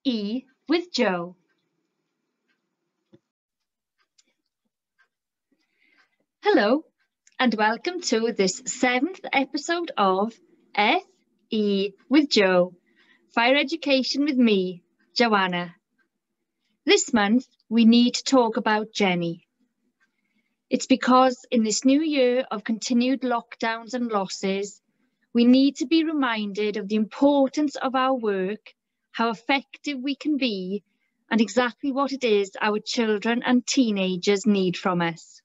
E with Joe. Hello, and welcome to this 7th episode of F.E. with Joe, Fire Education with me, Joanna. This month, we need to talk about Jenny. It's because in this new year of continued lockdowns and losses, we need to be reminded of the importance of our work, how effective we can be, and exactly what it is our children and teenagers need from us.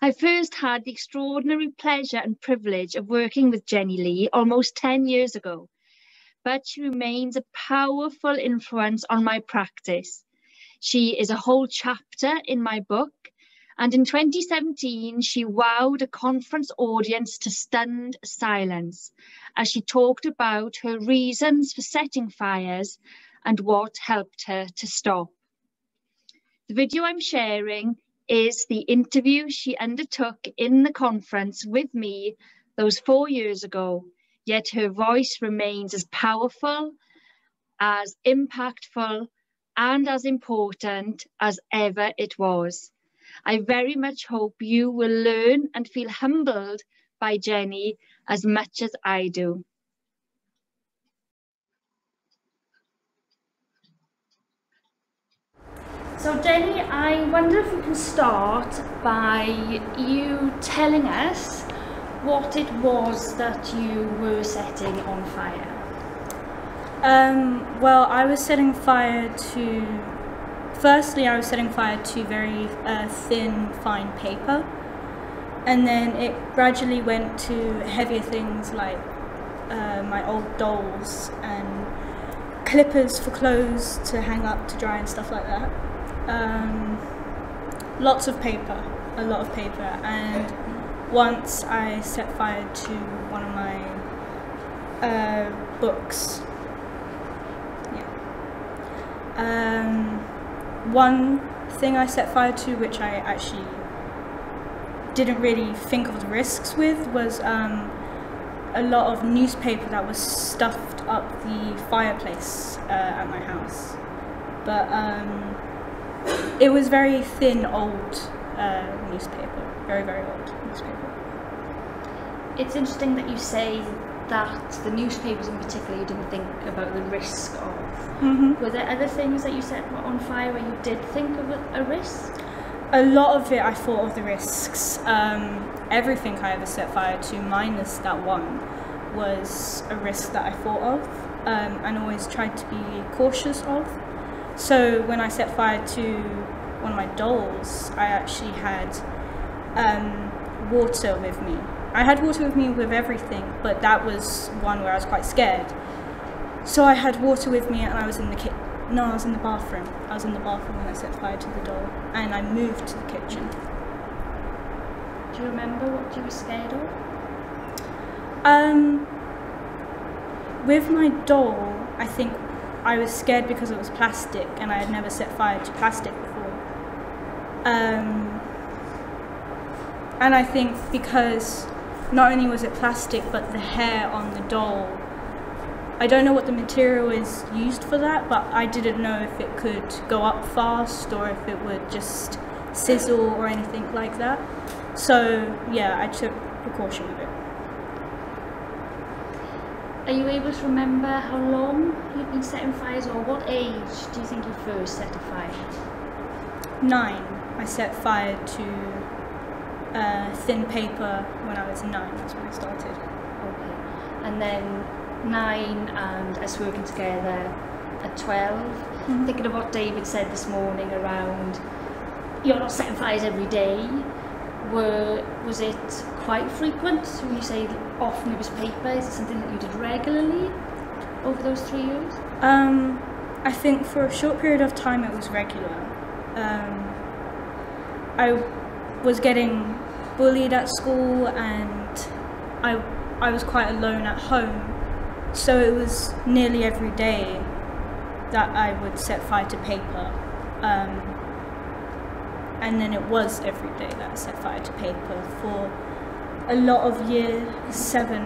I first had the extraordinary pleasure and privilege of working with Jenny Lee almost 10 years ago, but she remains a powerful influence on my practice. She is a whole chapter in my book, and in 2017, she wowed a conference audience to stunned silence as she talked about her reasons for setting fires and what helped her to stop. The video I'm sharing is the interview she undertook in the conference with me those 4 years ago, yet her voice remains as powerful, as impactful, and as important as ever it was. I very much hope you will learn and feel humbled by Jenny as much as I do. So Jenny, I wonder if we can start by you telling us what it was that you were setting on fire. Well, I was setting fire to... Firstly, I was setting fire to very thin, fine paper, and then it gradually went to heavier things like my old dolls and clippers for clothes to hang up to dry and stuff like that. Lots of paper, a lot of paper, and once I set fire to one of my books. One thing I set fire to, which I actually didn't really think of the risks with, was a lot of newspaper that was stuffed up the fireplace at my house. But it was very thin, old newspaper, very, very old newspaper. It's interesting that you say that the newspapers in particular you didn't think about the risk of. Mm-hmm. Were there other things that you set on fire where you did think of a risk? A lot of it I thought of the risks. Everything I ever set fire to, minus that one, was a risk that I thought of and always tried to be cautious of. So when I set fire to one of my dolls, I actually had water with me. I had water with me with everything, but that was one where I was quite scared. So I had water with me, and I was in the I was in the bathroom. I was in the bathroom when I set fire to the doll, and I moved to the kitchen. Do you remember what you were scared of? With my doll, I think I was scared because it was plastic, and I had never set fire to plastic before. And I think because not only was it plastic, but the hair on the doll, I don't know what the material is used for that, but I didn't know if it could go up fast or if it would just sizzle or anything like that. So yeah, I took precaution with it. Are you able to remember how long you've been setting fires, or what age do you think you first set a fire? 9. I set fire to thin paper when I was 9. That's when I started. Okay. And then 9 and us working together at 12. Mm-hmm. Thinking of what David said this morning around you're not setting fires every day. Was it quite frequent? When you say often it was paper, is it something that you did regularly over those 3 years? I think for a short period of time it was regular. I was getting bullied at school, and I was quite alone at home, so it was nearly every day that I would set fire to paper. And then it was every day that I set fire to paper for a lot of year 7.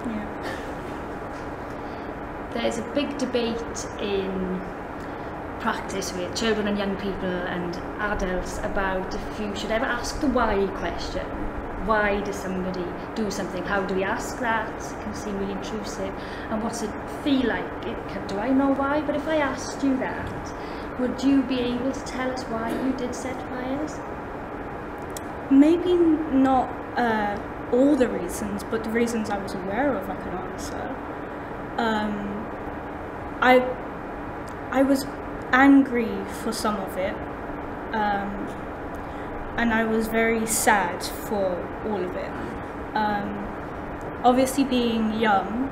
Yeah. there's a big debate in practice with children and young people and adults about if you should ever ask the why question. Why does somebody do something? How do we ask that? It can seem really intrusive. And what's it feel like? Do I know why? But if I asked you that, would you be able to tell us why you did set fires? Maybe not all the reasons, but the reasons I was aware of I could answer. I was angry for some of it, and I was very sad for all of it. Obviously being young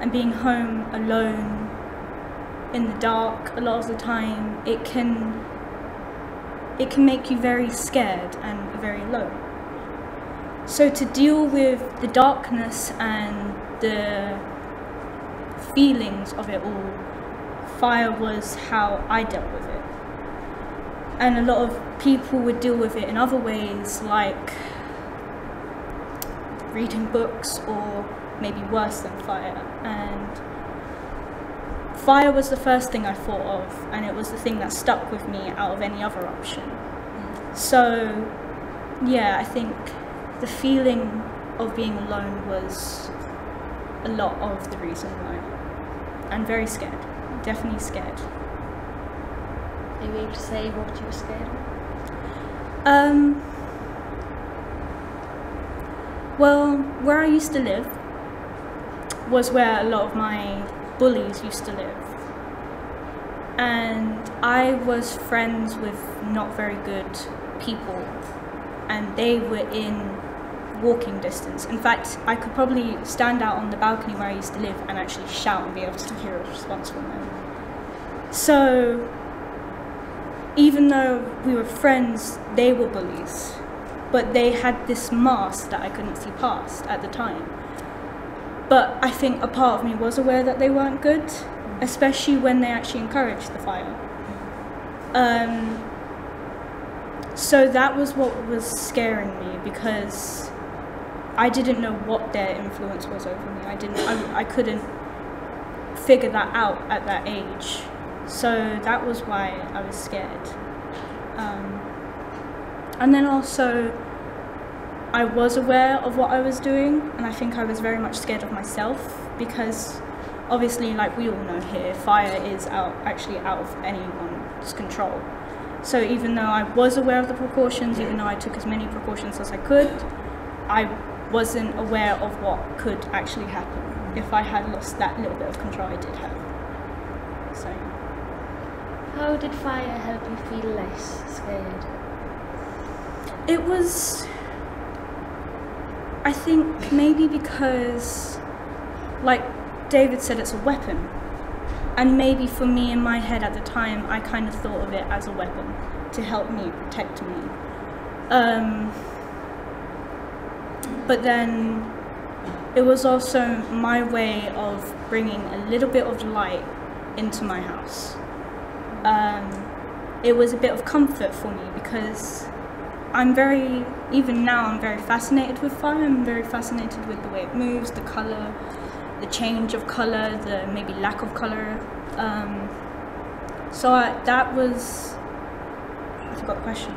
and being home alone in the dark a lot of the time, it can make you very scared and very alone. So to deal with the darkness and the feelings of it all, fire was how I dealt with it. And a lot of people would deal with it in other ways, like reading books, or maybe worse than fire. And fire was the first thing I thought of, and it was the thing that stuck with me out of any other option. So yeah, I think the feeling of being alone was a lot of the reason why. And very scared, definitely scared. Are you able to say what you were scared of? Well, where I used to live was where a lot of my bullies used to live. And I was friends with not very good people, and they were in walking distance. In fact, I could probably stand out on the balcony where I used to live and actually shout and be able to hear a response from them. So even though we were friends, they were bullies, but they had this mask that I couldn't see past at the time. But I think a part of me was aware that they weren't good, especially when they actually encouraged the fire. So that was what was scaring me, because I didn't know what their influence was over me. I couldn't figure that out at that age. So that was why I was scared. And then also, I was aware of what I was doing, and I think I was very much scared of myself, because obviously, like we all know here, fire is actually out of anyone's control. So even though I was aware of the precautions, even though I took as many precautions as I could, I wasn't aware of what could actually happen if I had lost that little bit of control I did have. So, how did fire help you feel less scared? It was, I think, maybe because, like David said, it's a weapon. And maybe for me, in my head at the time, I kind of thought of it as a weapon to help me, protect me. But then it was also my way of bringing a little bit of light into my house. It was a bit of comfort for me, because even now I'm very fascinated with fire. I'm very fascinated with the way it moves, the colour, the change of colour, the maybe lack of colour. That was, I forgot the question.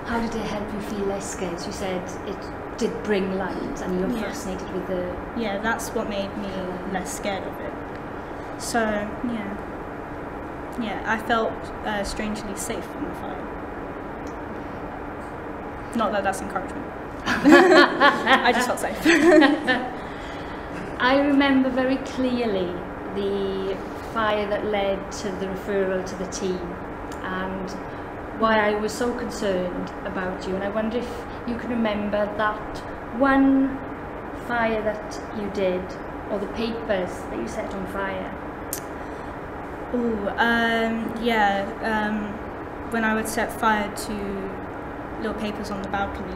How did it help you feel less scared? You said it did bring light, and you were fascinated with the... Yeah, that's what made me less scared of it. So, yeah, I felt strangely safe in the fire. Not that that's encouragement. I just felt safe. I remember very clearly the fire that led to the referral to the team, and why I was so concerned about you. And I wonder if you can remember that one fire that you did, or the papers that you set on fire. When I would set fire to little papers on the balcony.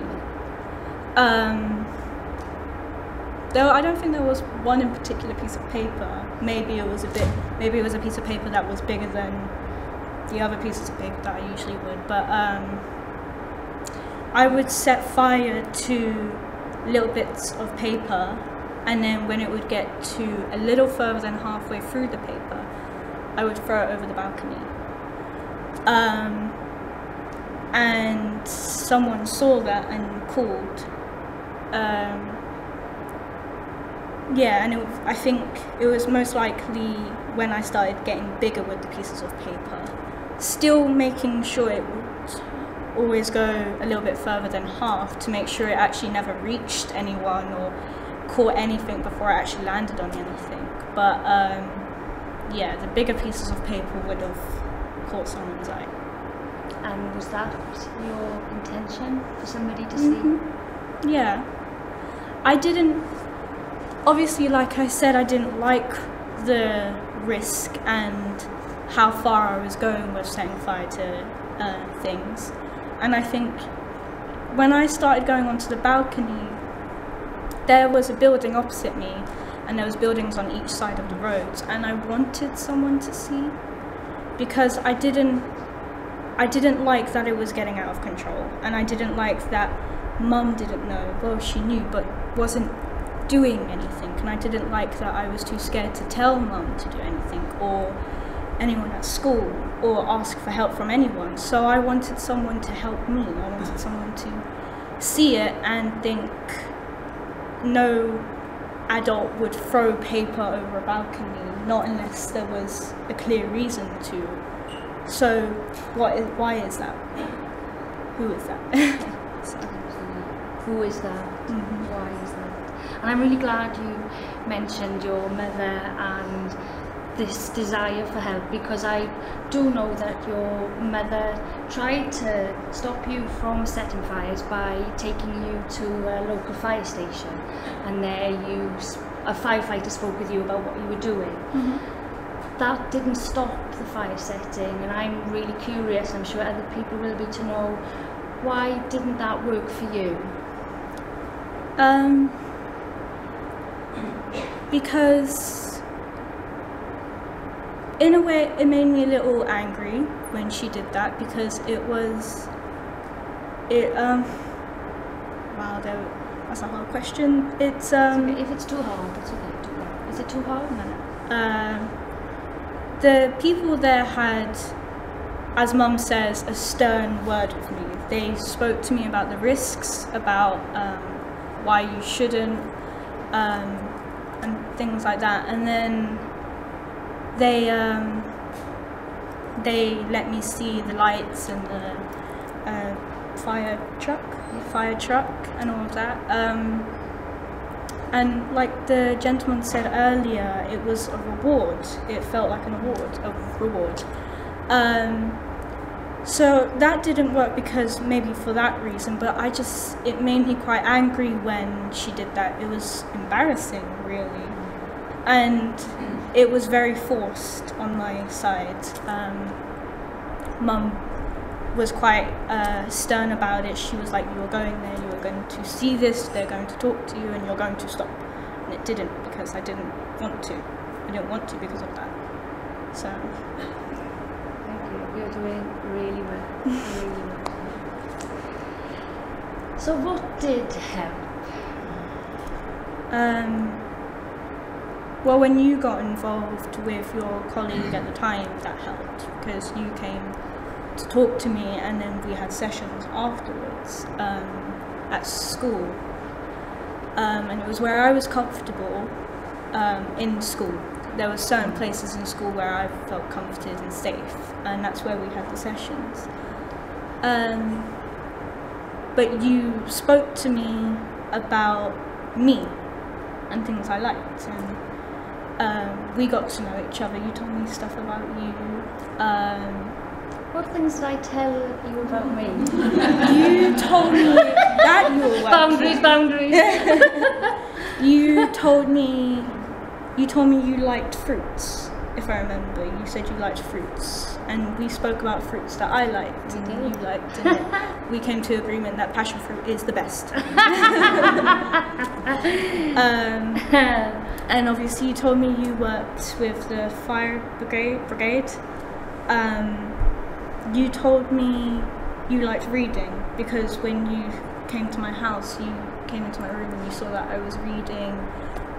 Though I don't think there was one in particular piece of paper. Maybe it was a piece of paper that was bigger than the other pieces of paper that I usually would. But I would set fire to little bits of paper and then when it would get to a little further than halfway through the paper, I would throw it over the balcony. And someone saw that and called. And I think it was most likely when I started getting bigger with the pieces of paper, still making sure it would always go a little bit further than half to make sure it actually never reached anyone or caught anything before it actually landed on anything. But the bigger pieces of paper would have caught someone's eye. And was that your intention, for somebody to see? Yeah. I didn't, obviously, like I said, I didn't like the risk and how far I was going with setting fire to things. And I think when I started going onto the balcony, there was a building opposite me, and there was buildings on each side of the roads, and I wanted someone to see, because I didn't like that it was getting out of control, and I didn't like that Mum didn't know. Well, she knew, but wasn't doing anything, and I didn't like that I was too scared to tell Mum to do anything, or anyone at school, or ask for help from anyone. So I wanted someone to help me. I wanted someone to see it and think no adult would throw paper over a balcony, not unless there was a clear reason to. So why is that? Who is that? Who is that? Why is that? And I'm really glad you mentioned your mother and this desire for help, because I do know that your mother tried to stop you from setting fires by taking you to a local fire station, and there a firefighter spoke with you about what you were doing. That didn't stop the fire setting, and I'm really curious, I'm sure other people will be, to know why didn't that work for you? Because in a way it made me a little angry when she did that, because that's a hard question. It's if it's too hard, it's okay. Is it too hard? No. The people there had, as Mum says, a stern word with me. They spoke to me about the risks, about why you shouldn't, and things like that. And then they let me see the lights and the fire truck and all of that. And like the gentleman said earlier, it was a reward. It felt like a reward. So that didn't work, because maybe for that reason, but it made me quite angry when she did that. It was embarrassing, really. And it was very forced on my side. Mum was quite stern about it. She was like, you are going there, you are going to see this, they're going to talk to you, and you're going to stop. And it didn't, because I didn't want to. I didn't want to because of that. So. Thank you. You're doing really well. Really well. So what did help? Well, when you got involved with your colleague at the time, that helped, because you came to talk to me, and then we had sessions afterwards at school, and it was where I was comfortable in school. There were certain places in school where I felt comforted and safe, and that's where we had the sessions. But you spoke to me about me and things I liked, and we got to know each other. You told me stuff about you. What things did I tell you about me? You told me that you were working. Boundaries. You told me you liked fruits, if I remember. You said you liked fruits, and we spoke about fruits that I liked and you liked, and we came to agreement that passion fruit is the best. And obviously you told me you worked with the fire brigade. You told me you liked reading, because when you came to my house, you came into my room and you saw that I was reading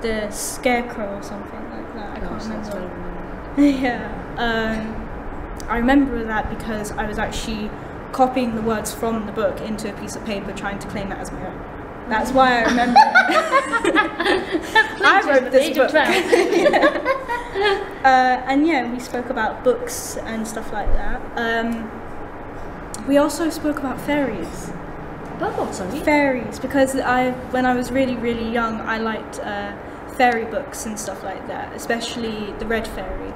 the Scarecrow or something like that. I can't remember. Yeah, I remember that because I was actually copying the words from the book into a piece of paper, trying to claim that as my own. That's why I remember it. I wrote this book. And yeah, we spoke about books and stuff like that. We also spoke about fairies. About what, sorry? Fairies, because when I was really, really young, I liked fairy books and stuff like that, especially the Red Fairy.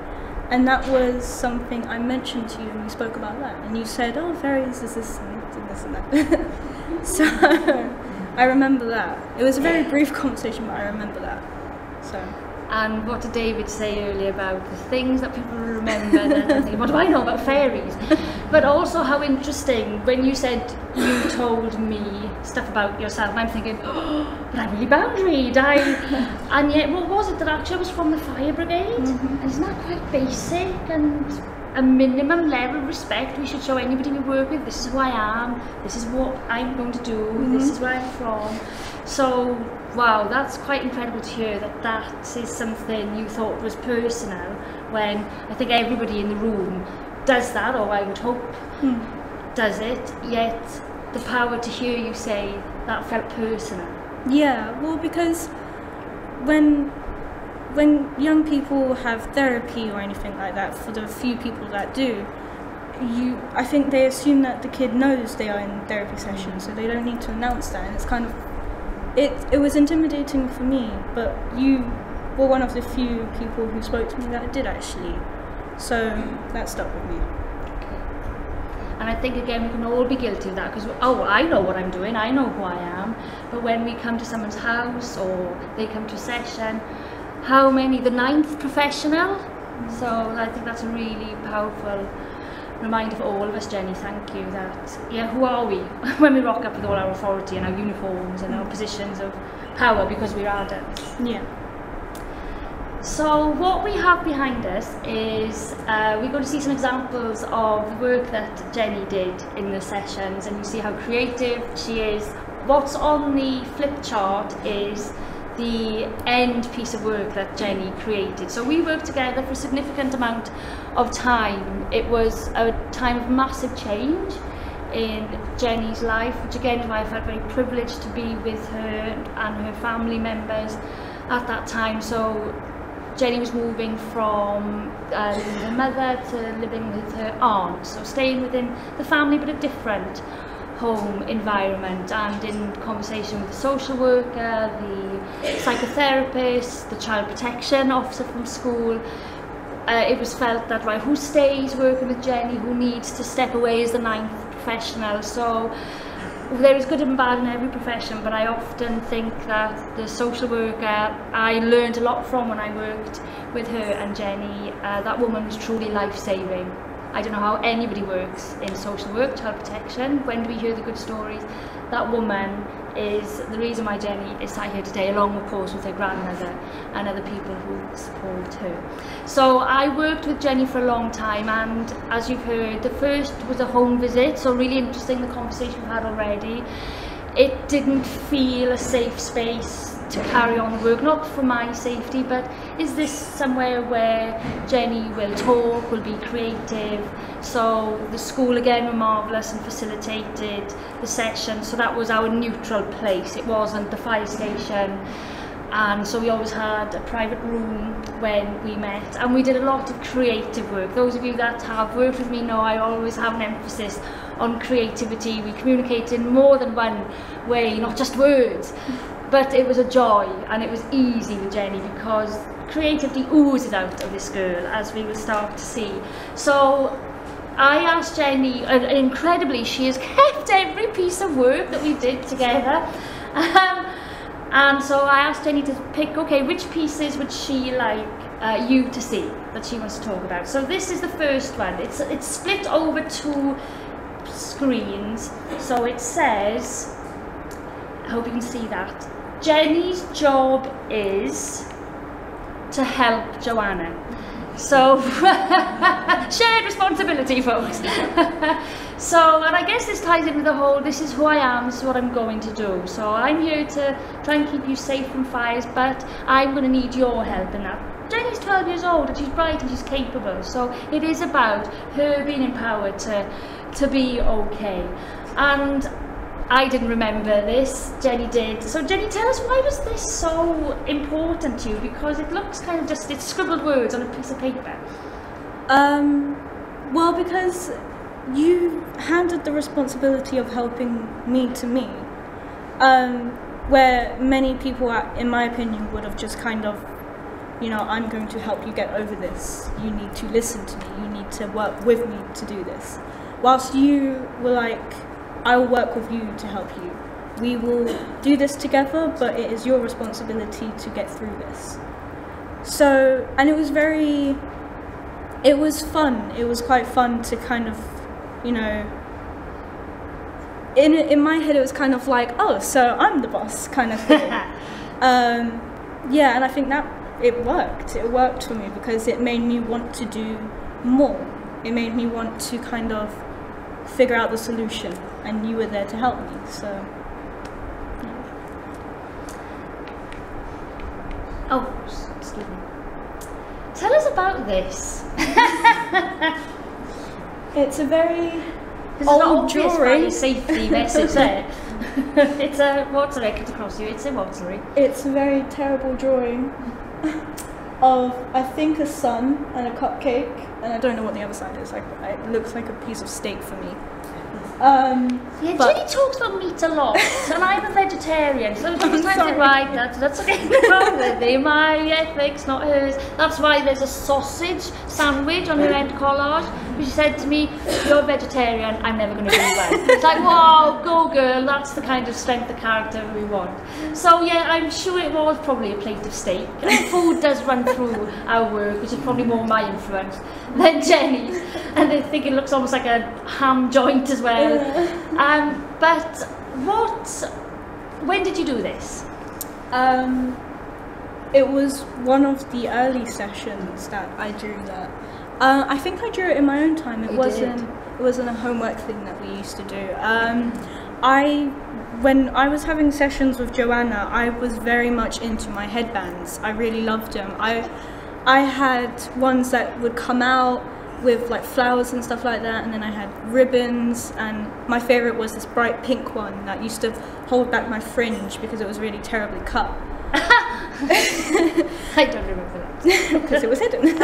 And that was something I mentioned to you, and we spoke about that. And you said, oh, fairies is this and this and that. So I remember that. It was a very brief conversation, but I remember that. So. And what did David say earlier about the things that people remember and then think, what do I know about fairies? But also how interesting, when you said you told me stuff about yourself, and I'm thinking, oh, but I'm really boundaried. And yet, what was it that actually was from the fire brigade? Mm-hmm. And isn't that quite basic and a minimum level of respect we should show anybody we work with? This is who I am, this is what I'm going to do, mm-hmm. This is where I'm from. So, wow, that's quite incredible to hear that is something you thought was personal, when I think everybody in the room does that, or I would hope does it, yet the power to hear you say that felt personal. Yeah, well, because when young people have therapy or anything like that, for the few people that do, I think they assume that the kid knows they are in therapy session, so they don't need to announce that, and it's kind of, it was intimidating for me, but you were one of the few people who spoke to me that did actually, so that stuck with me. And I think, again, we can all be guilty of that, because, oh, I know what I'm doing, I know who I am, but when we come to someone's house or they come to a session, how many, the 9th professional? So I think that's a really powerful reminder for all of us, Jenny, thank you, that, yeah, who are we when we rock up with all our authority and our uniforms and our positions of power because we're adults. Yeah. So what we have behind us is we're going to see some examples of the work that Jenny did in the sessions, and you see how creative she is. What's on the flip chart is the end piece of work that Jenny created. So we worked together for a significant amount of time. It was a time of massive change in Jenny's life, which again is why I felt very privileged to be with her and her family members at that time. So Jenny was moving from living with her mother to living with her aunt, so staying within the family but a different home environment, and in conversation with the social worker, the psychotherapist, the child protection officer from school, it was felt that, right, who stays working with Jenny, who needs to step away as the 9th professional. So there is good and bad in every profession, but I often think that the social worker I learned a lot from when I worked with her and Jenny, that woman was truly life-saving. I don't know how anybody works in social work, child protection. When do we hear the good stories? That woman is the reason why Jenny is sat here today, along of course with her grandmother and other people who support her. So I worked with Jenny for a long time, and as you've heard, the first was a home visit, so really interesting, the conversation we've had already. It didn't feel a safe space to carry on the work, not for my safety, but is this somewhere where Jenny will talk, will be creative? So the school again were marvellous and facilitated the session, so that was our neutral place. It wasn't the fire station, and so we always had a private room when we met, and we did a lot of creative work. Those of you that have worked with me know I always have an emphasis on creativity. We communicate in more than one way, not just words. But it was a joy, and it was easy with Jenny because creativity oozes out of this girl, as we will start to see. So I asked Jenny, and incredibly she has kept every piece of work that we did together. And so I asked Jenny to pick, okay, which pieces would she like you to see that she wants to talk about. So this is the first one. It's split over 2 screens. So it says, I hope you can see that, Jenny's job is to help Joanna. So, shared responsibility, folks. So, and I guess this ties in with the whole, this is who I am, this is what I'm going to do. So I'm here to try and keep you safe from fires, but I'm going to need your help in that. Jenny's 12 years old and she's bright and she's capable. So it is about her being empowered to be okay. And I didn't remember this, Jenny did. So Jenny, tell us, why was this so important to you? Because it looks kind of just, it's scribbled words on a piece of paper. Well, because you handed the responsibility of helping me to me, where many people, in my opinion, would have just kind of, you know, I'm going to help you get over this. You need to listen to me. You need to work with me to do this. Whilst you were like, I will work with you to help you. We will do this together, but it is your responsibility to get through this. So, and it was fun. It was quite fun to kind of, you know, in my head it was kind of like, oh, so I'm the boss kind of thing. Yeah, and I think that it worked for me because it made me want to do more. It made me want to kind of figure out the solution, and you were there to help me, so yeah. Oh, excuse me. Tell us about this. It's a very This old is not obvious drawing. fire safety message there. It's a, what's it comes across you? It's a what, sorry? It's a very terrible drawing of, I think, a sun and a cupcake, and I don't know what the other side is. Like, it looks like a piece of steak for me. Yeah, but Jenny talks about meat a lot, and I'm a vegetarian, so sometimes I right, that's okay, wrong with me, my ethics, not hers. That's why there's a sausage sandwich on her end collage. She said to me, you're a vegetarian, I'm never going to do well. It's like, wow, go girl, that's the kind of strength of character we want. So yeah, I'm sure it was probably a plate of steak. And food does run through our work, which is probably more my influence than Jenny's. And I think it looks almost like a ham joint as well. But when did you do this? It was one of the early sessions that I drew that. I think I drew it in my own time. It wasn't a homework thing that we used to do. When I was having sessions with Joanna, I was very much into my headbands. I really loved them. I had ones that would come out with like flowers and stuff like that, and then I had ribbons, and my favourite was this bright pink one that used to hold back my fringe because it was really terribly cut. I don't remember that. Because it was hidden.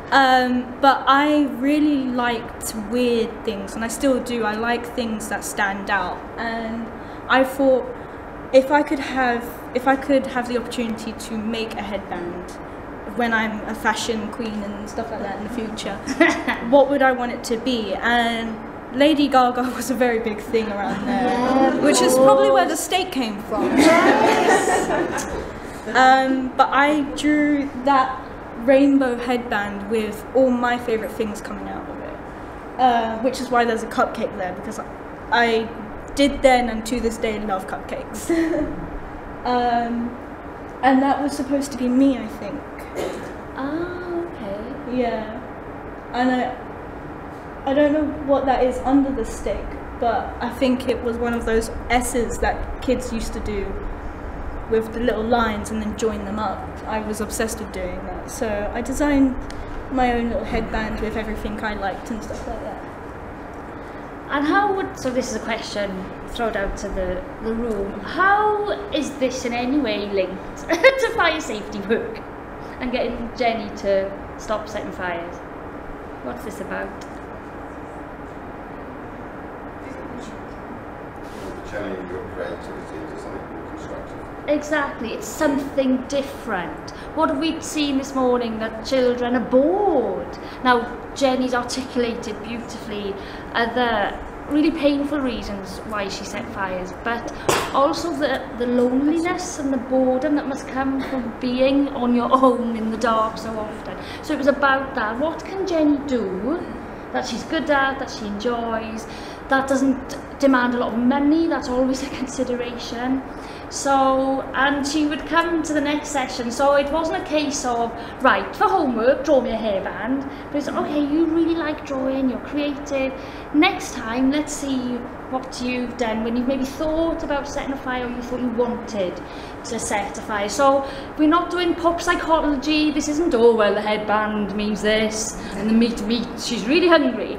But I really liked weird things, and I still do. I like things that stand out, and I thought if I could have the opportunity to make a headband when I'm a fashion queen and stuff like that in the future, what would I want it to be? And Lady Gaga was a very big thing around there, yeah, which is probably where the steak came from. But I drew that rainbow headband with all my favourite things coming out of it, which is why there's a cupcake there, because I did then and to this day love cupcakes. And that was supposed to be me, I think. Oh, okay. Yeah. And I don't know what that is under the steak, but I think it was one of those S's that kids used to do with the little lines and then join them up. I was obsessed with doing that. So I designed my own little headband with everything I liked and stuff like that. And so this is a question thrown out to the room, how is this in any way linked to fire safety work and getting Jenny to stop setting fires? What's this about? Channeling your creativity into something more constructive. Exactly, it's something different. What have we seen this morning? That children are bored. Now, Jenny's articulated beautifully the really painful reasons why she set fires, but also the loneliness and the boredom that must come from being on your own in the dark so often. So it was about that. What can Jenny do that she's good at, that she enjoys, that doesn't demand a lot of money, that's always a consideration, So, and she would come to the next session, so it wasn't a case of, right, for homework, draw me a hairband, but it's, okay, you really like drawing, you're creative, next time, let's see what you've done when you've maybe thought about setting a fire, or you thought you wanted to set a fire. So, we're not doing pop psychology, this isn't, oh, well, the headband means this, and the meat, she's really hungry.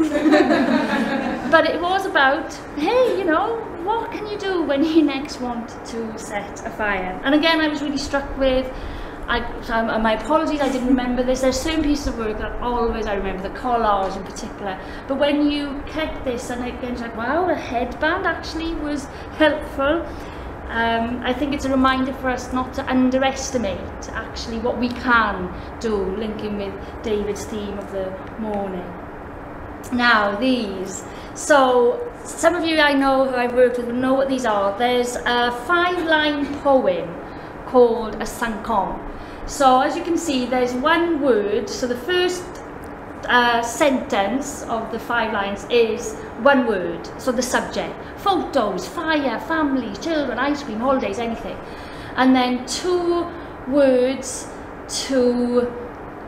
But it was about, hey, you know, what can you do when you next want to set a fire? And again, I was really struck with, my apologies, I didn't remember this. There's certain pieces of work that always I remember, the collage in particular. But when you kept this, and again, it's like, wow, the headband actually was helpful. I think it's a reminder for us not to underestimate actually what we can do, linking with David's theme of the morning. Now, these. So, some of you I know who I've worked with will know what these are. There's a 5-line poem called a sankom. So, as you can see, there's one word. So, the first sentence of the 5 lines is one word. So, the subject. Photos, fire, families, children, ice cream, holidays, anything. And then 2 words to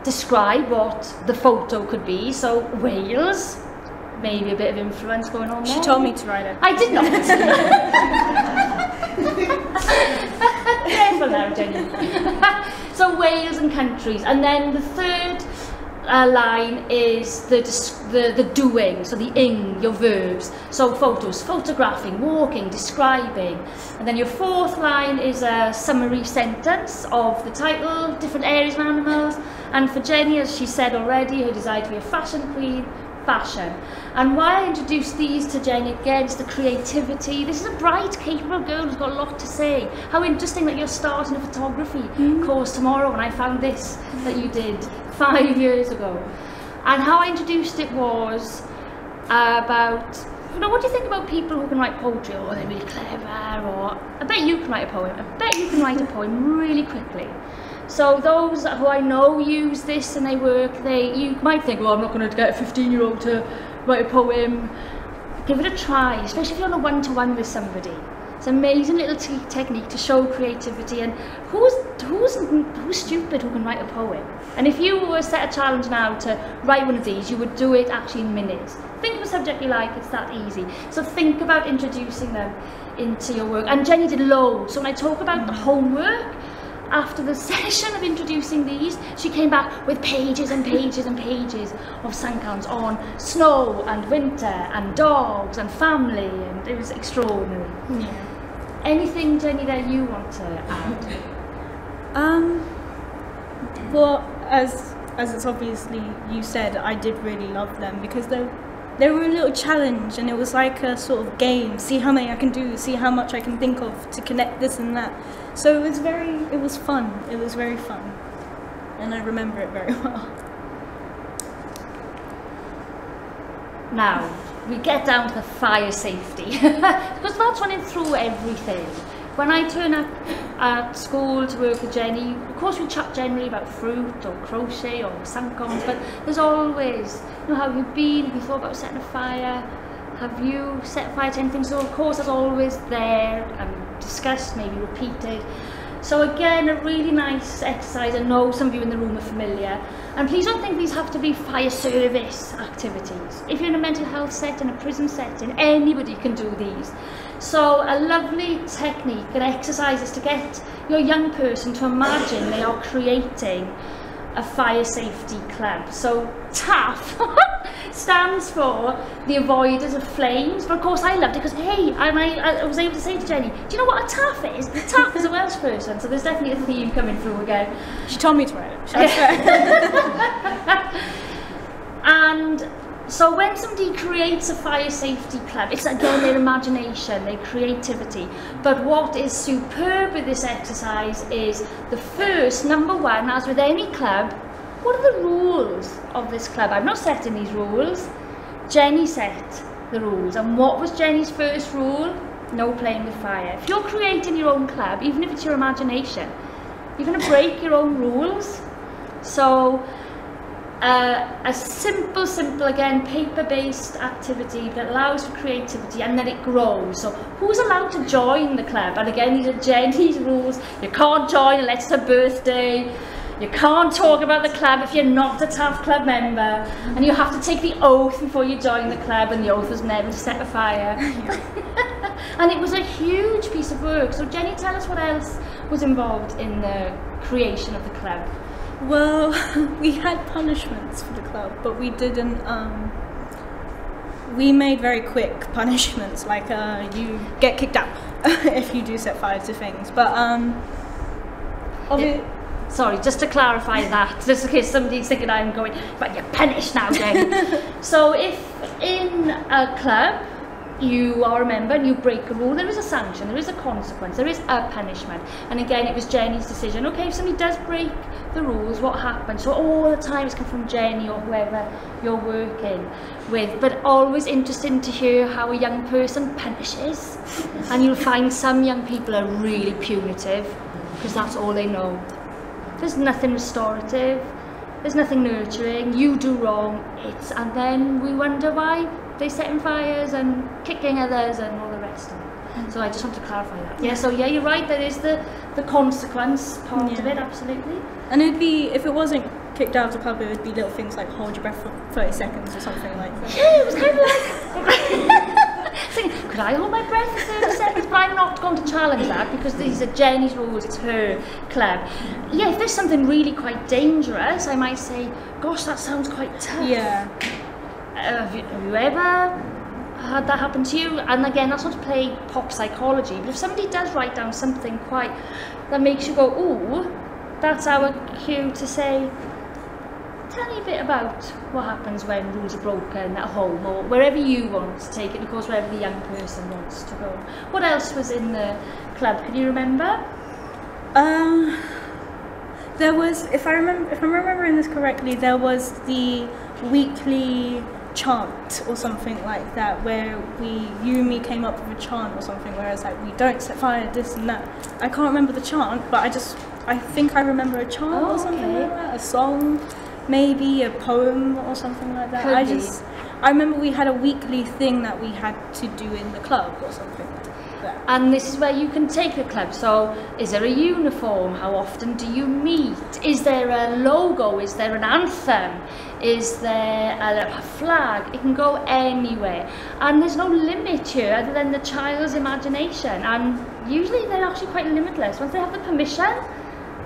describe what the photo could be. So, Wales. Maybe a bit of influence going on there. She told me to write it. I did not. Careful now, Jenny. So Wales and countries, and then the third line is the doing, so the ing, your verbs. So photos, photographing, walking, describing, and then your 4th line is a summary sentence of the title, different areas of animals, and for Jenny, as she said already, her desire to be a fashion queen. Fashion. And why I introduced these to Jenny again is the creativity. This is a bright, capable girl who's got a lot to say. How interesting that you're starting a photography course tomorrow, and I found this that you did 5 years ago. And how I introduced it was about, you know, what do you think about people who can write poetry? Oh, they're really clever, or I bet you can write a poem. I bet you can write a poem really quickly. So those who I know use this and they work, you might think, well, I'm not going to get a 15-year-old to write a poem. Give it a try, especially if you're on a one-to-one with somebody. It's an amazing little technique to show creativity. And who's stupid who can write a poem? And if you were set a challenge now to write one of these, you would do it actually in minutes. Think of a subject you like, it's that easy. So think about introducing them into your work. And Jenny did loads. So when I talk about the homework, after the session of introducing these, she came back with pages and pages and pages of sankams on snow and winter and dogs and family, and it was extraordinary. Yeah. Anything, Jenny, that you want to add? Well, as it's obviously you said, I did really love them because they were a little challenge, and it was like a sort of game. See how many I can do, see how much I can think of to connect this and that. So it was fun. It was very fun, and I remember it very well. Now, we get down to the fire safety, because that's running through everything. When I turn up at school to work with Jenny, of course we chat generally about fruit or crochet or sankoms, but there's always, you know, how have you been? Have you thought about setting a fire? Have you set fire to anything? So of course that's always there and discussed, maybe repeated. So again, a really nice exercise. I know some of you in the room are familiar. And please don't think these have to be fire service activities. If you're in a mental health setting, a prison setting, anybody can do these. So a lovely technique and exercise is to get your young person to imagine they are creating a fire safety club. So TAF stands for the avoiders of flames, but of course I loved it because, hey, I was able to say to Jenny, do you know what a TAF is? TAF is a Welsh person, so there's definitely a theme coming through again. She told me to write it. And so when somebody creates a fire safety club, it's again their imagination, their creativity. But what is superb with this exercise is the first, number one, as with any club, what are the rules of this club? I'm not setting these rules. Jenny set the rules. And what was Jenny's first rule? No playing with fire. If you're creating your own club, even if it's your imagination, you're going to break your own rules. So a simple again, paper-based activity that allows for creativity, and then it grows. So who's allowed to join the club? And again, these are Jenny's rules. You can't join unless it's a birthday. You can't talk about the club if you're not a TAF club member, and you have to take the oath before you join the club, and the oath was never to set a fire. And it was a huge piece of work. So Jenny, tell us what else was involved in the creation of the club. Well, we had punishments for the club, but we didn't, we made very quick punishments, like you get kicked out if you do set fire to things, but sorry, just to clarify that, just in case somebody's thinking I'm going, but you're punished now, Jenny. So if in a club you are a member and you break a rule, there is a sanction, there is a consequence, there is a punishment. And again, it was Jenny's decision. Okay, if somebody does break the rules, what happens? So all the time it's come from Jenny or whoever you're working with, but always interesting to hear how a young person punishes. And you'll find some young people are really punitive because that's all they know. There's nothing restorative, there's nothing nurturing, you do wrong, and then we wonder why they're setting fires and kicking others and all the rest of it. So I just want to clarify that. Yeah, so yeah, you're right, there is the consequence part of it, absolutely. And it'd be, if it wasn't kicked out of the club, it would be little things like hold your breath for 30 seconds or something like that. Yeah, it was kind of like, thinking, could I hold my breath for 30 seconds? But I'm not going to challenge that because these are Jenny's rules, it's her club. Yeah, if there's something really quite dangerous, I might say, gosh, that sounds quite tough. Yeah. Have you ever had that happen to you? And again, that's not to play pop psychology, but if somebody does write down something quite that makes you go, ooh, that's our cue to say, tell me a bit about what happens when rules are broken at home or wherever you want to take it, of course, wherever the young person wants to go. What else was in the club? Can you remember? There was, if I'm remembering this correctly, there was the weekly chant or something like that, where you and me came up with a chant or something, whereas like we don't set fire, this and that. I can't remember the chant, but I think I remember a chant or something like that, a song, maybe a poem or something like that. I remember we had a weekly thing that we had to do in the club or something like that. And this is where you can take the club. So is there a uniform? How often do you meet? Is there a logo? Is there an anthem? Is there a flag? It can go anywhere. And there's no limit here other than the child's imagination. And usually they're actually quite limitless. Once they have the permission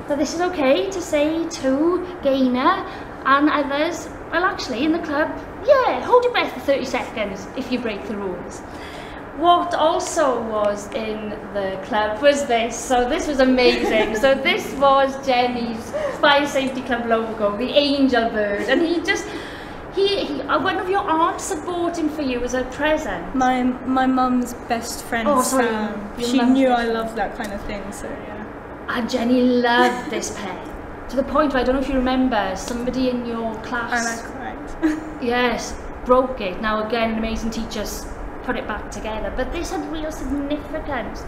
that this is okay to say to Gaynor and others, well, actually in the club, yeah, hold your breath for 30 seconds if you break the rules. What also was in the club was this. So this was amazing. So this was Jenny's Fire Safety Club logo, the angel bird, and one of your aunts had bought him for you as a present. My mum's best friend, Sam. She knew I loved that kind of thing, so yeah. And Jenny loved this pen to the point where, I don't know if you remember, somebody in your class, am I correct? yes, broke it. Now again, an amazing teacher put it back together, but this had real significance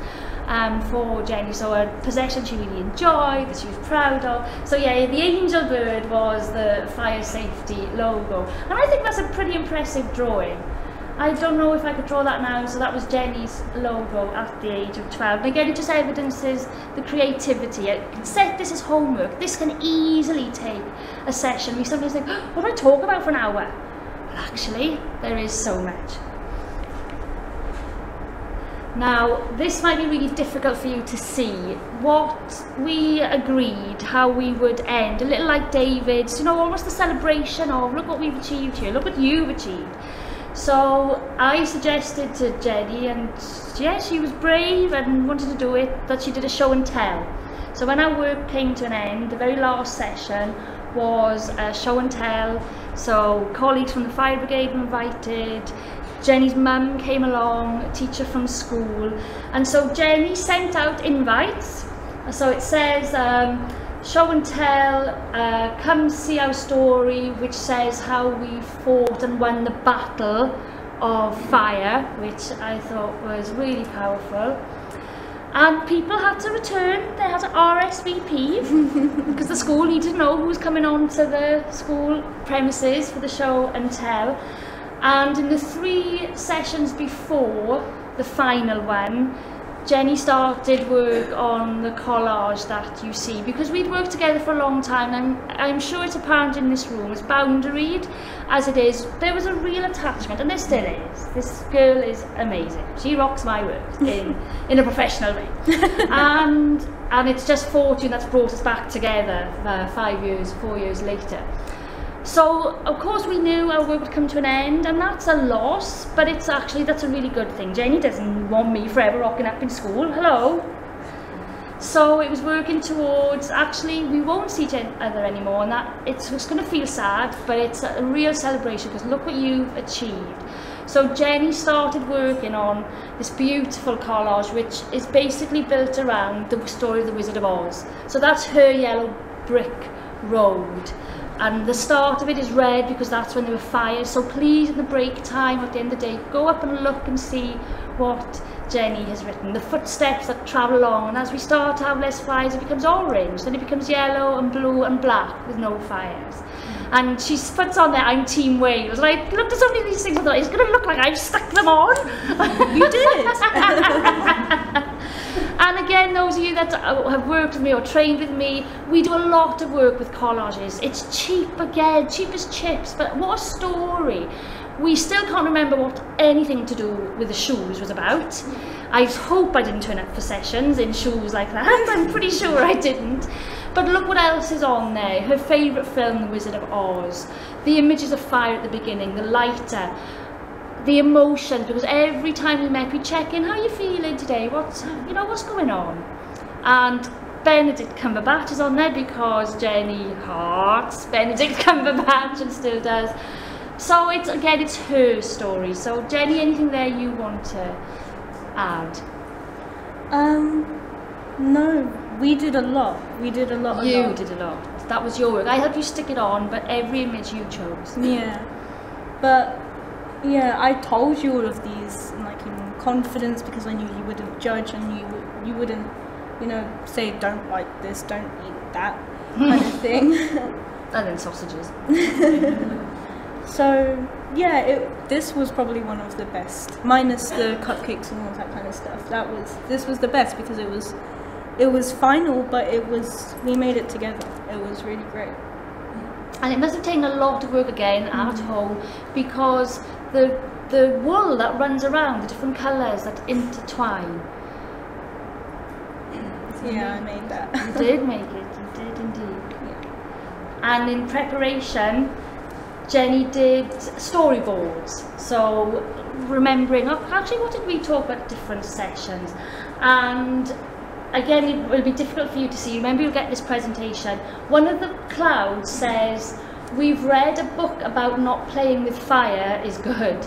for Jenny. So a possession she really enjoyed, that she was proud of. So yeah, the angel bird was the fire safety logo, and I think that's a pretty impressive drawing. I don't know if I could draw that now. So that was Jenny's logo at the age of 12. And again, it just evidences the creativity. I can set this as homework. This can easily take a session. We sometimes think, oh, what do I talk about for an hour? Well, actually, there is so much. Now, this might be really difficult for you to see. What we agreed, how we would end, a little like David's, you know, almost the celebration of, look what we've achieved here, look what you've achieved. So I suggested to Jenny, and yeah, she was brave and wanted to do it, that she did a show and tell. So when our work came to an end, the very last session was a show and tell. So colleagues from the fire brigade were invited, Jenny's mum came along, a teacher from school, and so Jenny sent out invites. So it says, show and tell, come see our story, which says how we fought and won the battle of fire, which I thought was really powerful. And people had to return, they had to RSVP because the school needed to know who was coming on to the school premises for the show and tell. And in the 3 sessions before the final one, Jenny started work on the collage that you see, because we'd worked together for a long time, and I'm sure it's apparent in this room, as boundaried as it is, there was a real attachment, and there still is. This girl is amazing. She rocks my work in a professional way. and it's just fortune that's brought us back together 4 years later. So, of course, we knew our work would come to an end, and that's a loss, but it's actually, that's a really good thing. Jenny doesn't want me forever rocking up in school, hello. So it was working towards, actually, we won't see each other anymore, and that it's going to feel sad, but it's a real celebration, because look what you've achieved. So Jenny started working on this beautiful collage, which is basically built around the story of the Wizard of Oz. So that's her yellow brick road. And the start of it is red because that's when there were fires. So please, in the break time at the end of the day, go up and look and see what Jenny has written. The footsteps that travel along, and as we start to have less fires, it becomes orange, then it becomes yellow and blue and black with no fires. And she puts on there, I'm Team Wales. And I looked at so many of these things and thought, it's going to look like I've stuck them on. You did. And again, those of you that have worked with me or trained with me, we do a lot of work with collages. It's cheap again, cheap as chips, but what a story. We still can't remember what anything to do with the shoes was about. I hope I didn't turn up for sessions in shoes like that. I'm pretty sure I didn't. But look what else is on there. Her favourite film, The Wizard of Oz. The images of fire at the beginning, the lighter. The emotions, because every time we met, we check in, how are you feeling today? What's going on? And Benedict Cumberbatch is on there because Jenny hearts Benedict Cumberbatch and still does. So it's her story. So Jenny, anything there you want to add? No, we did a lot. We did a lot. You did a lot. That was your work. I helped you stick it on, but every image you chose. Yeah, but yeah, I told you all of these like in confidence because I knew you wouldn't judge and you wouldn't, say don't like this, don't eat that kind of thing. And then sausages. So yeah, this was probably one of the best, minus the cupcakes and all that kind of stuff. This was the best because it was final, but we made it together. It was really great. And it must have taken a lot of work again at home, because the wool that runs around, the different colours that intertwine. Yeah, I made that. You did make it, you did indeed. Yeah. And in preparation, Jenny did storyboards. So remembering, actually what did we talk about at different sessions? And again, it will be difficult for you to see. Remember, you'll get this presentation. One of the clouds says, we've read a book about not playing with fire is good.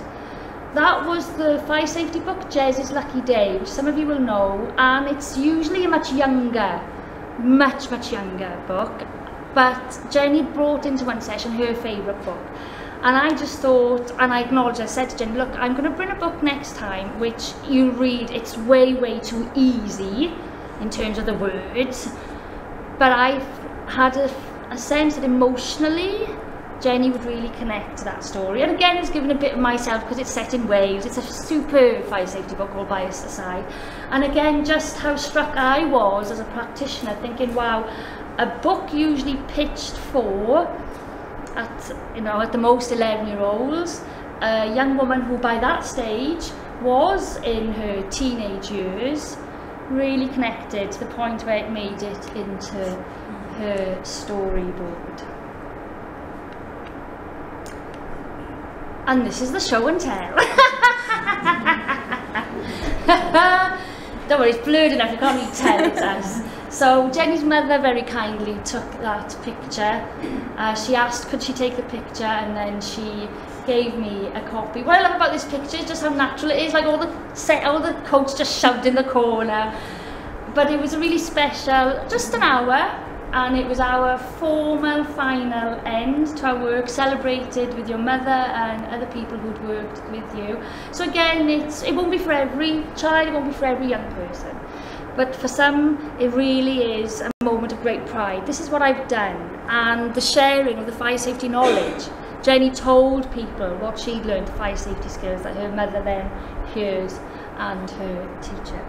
That was the fire safety book, Jez's Lucky Day, which some of you will know, and it's usually a much younger book, but Jenny brought into one session her favourite book. And I just thought, and I acknowledged, I said to Jenny, look, I'm going to bring a book next time which you read, it's way too easy in terms of the words, but I've had a sense that emotionally Jenny would really connect to that story. And again, it's given a bit of myself because it's set in Wales. It's a superb fire safety book, all bias aside. And again, just how struck I was as a practitioner, thinking, wow, a book usually pitched for at the most 11-year-olds, a young woman who by that stage was in her teenage years, really connected to the point where it made it into her storyboard. And this is the show and tell. Don't worry, it's blurred enough, you can't really tell it's us. So Jenny's mother very kindly took that picture. She asked could she take the picture, and then she gave me a copy. What I love about this picture is just how natural it is, like all the coats just shoved in the corner. But it was a really special, just an hour, and it was our formal final end to our work, celebrated with your mother and other people who'd worked with you. So again, it won't be for every child, it won't be for every young person, but for some it really is a moment of great pride. This is what I've done, and the sharing of the fire safety knowledge. Jenny told people what she'd learned, fire safety skills that her mother then hears and her teacher.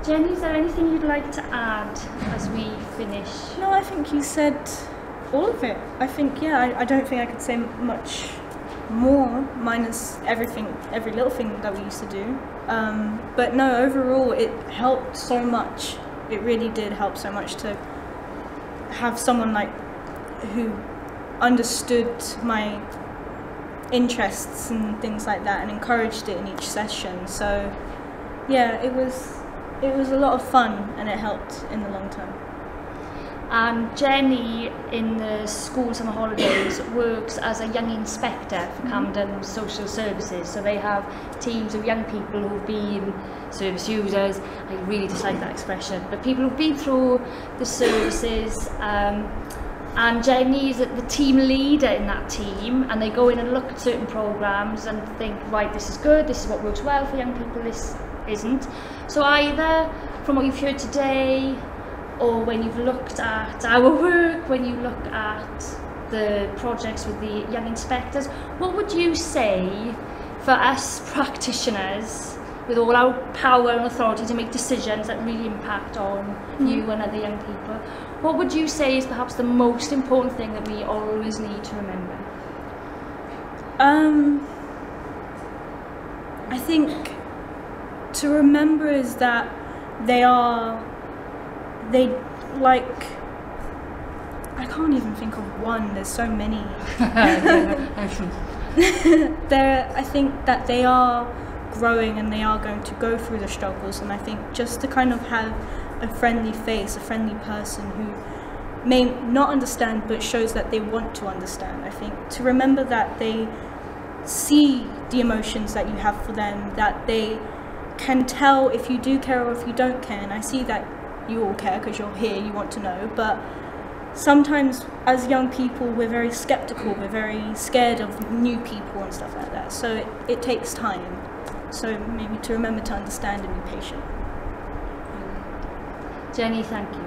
Jenny, is there anything you'd like to add as we finish? No, I think you said all of it. I think, yeah, I don't think I could say much more, minus every little thing that we used to do. But no, overall it helped so much. It really did help so much to have someone like who understood my interests and things like that and encouraged it in each session. So yeah, it was a lot of fun, and it helped in the long term. And Jenny, in the school summer holidays, works as a young inspector for Camden Social Services. So they have teams of young people who've been service users. I really dislike that expression, but people who've been through the services. And Jenny is the team leader in that team, and they go in and look at certain programmes and think, right, this is good, this is what works well for young people, this isn't. So either from what you've heard today, or when you've looked at our work, when you look at the projects with the young inspectors, what would you say for us practitioners, with all our power and authority to make decisions that really impact on you and other young people, what would you say is perhaps the most important thing that we always need to remember? I think to remember is that I can't even think of one, there's so many. I think that they are growing and they are going to go through the struggles, and I think just to kind of have a friendly face, a friendly person who may not understand but shows that they want to understand. I think to remember that they see the emotions that you have for them, that they can tell if you do care or if you don't care, and I see that you all care because you're here, you want to know, but sometimes as young people we're very skeptical, we're very scared of new people and stuff like that, so it takes time. So maybe to remember to understand and be patient. Jenny, thank you.